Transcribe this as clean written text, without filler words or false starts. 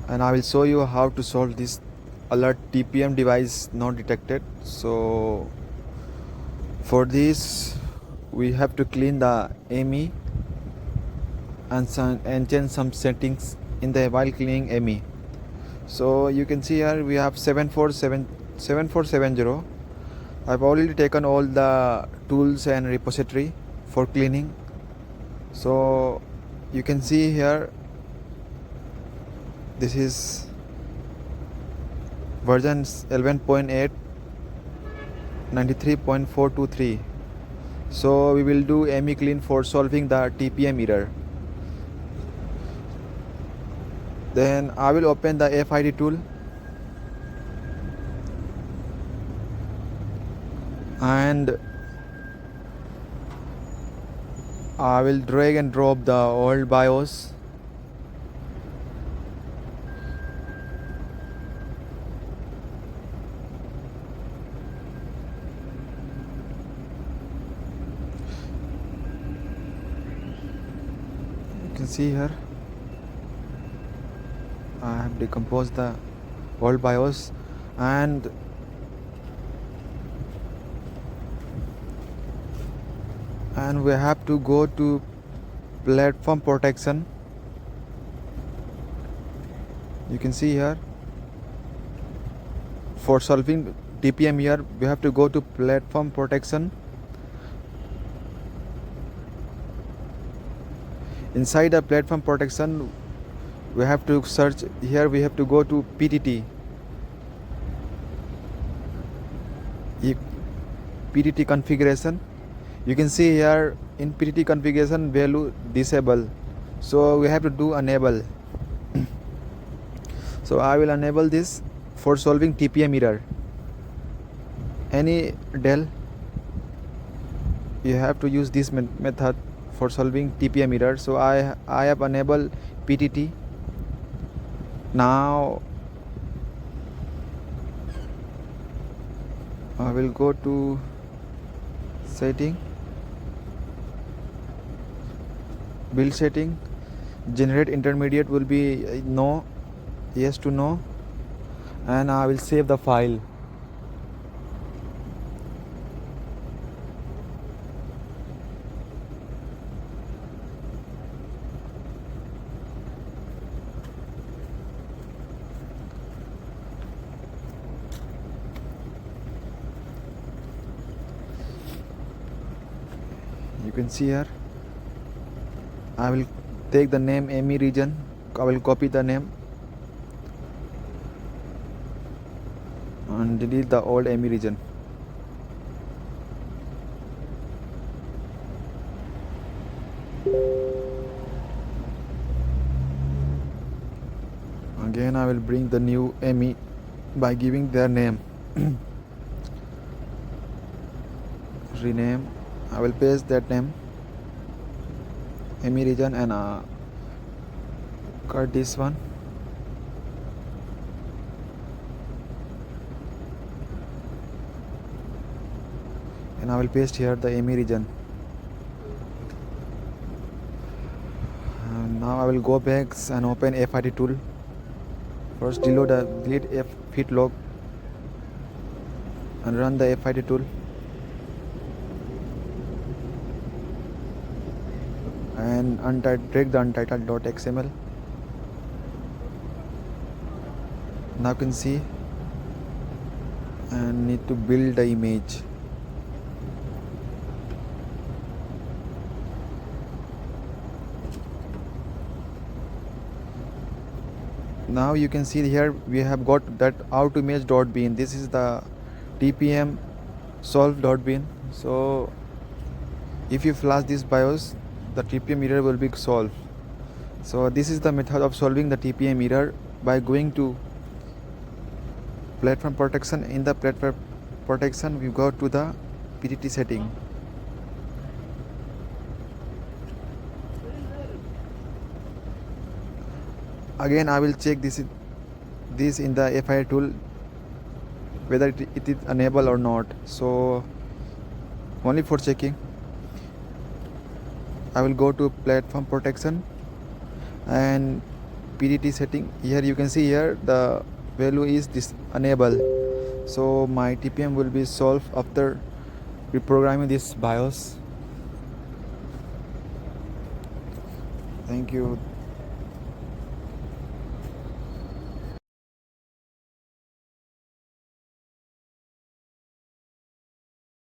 and I will show you how to solve this alert TPM device not detected. So for this we have to clean the ME and change some settings in the while cleaning ME. So you can see here we have 7470. I've already taken all the tools and repository for cleaning. So you can see here this is version 11.8 93.423. So we will do ME clean for solving the TPM error. Then I will open the FID tool and I will drag and drop the old BIOS. You can see here I have decomposed the old BIOS and we have to go to platform protection. You can see here for solving TPM here we have to go to platform protection. Inside the platform protection we have to search here, we have to go to PTT configuration. You can see here in PTT configuration value disable, so we have to do enable. So I will enable this for solving TPM error. Any Dell you have to use this method for solving TPM error. So I have enabled PTT. Now I will go to setting, build setting, generate intermediate will be no, yes to no, and I will save the file. You can see here I will take the name ME region, I will copy the name and delete the old ME region. Again I will bring the new ME by giving their name. Rename, I will paste that name ME region and cut this one. And I will paste here the ME region. And now I will go back and open FID tool. First delete fit log and run the FID tool. And drag the untitled.xml. Now you can see and need to build the image. Now you can see here we have got that out_image.bin. This is the TPM solve.bin. So if you flash this BIOS, the TPM error will be solved. So this is the method of solving the TPM error by going to platform protection. In the platform protection we go to the PTT setting. Again I will check this in the FID tool whether it is enabled or not. So only for checking I will go to platform protection and PDT setting. Here you can see here the value is this enable. So my TPM will be solved after reprogramming this BIOS. Thank you.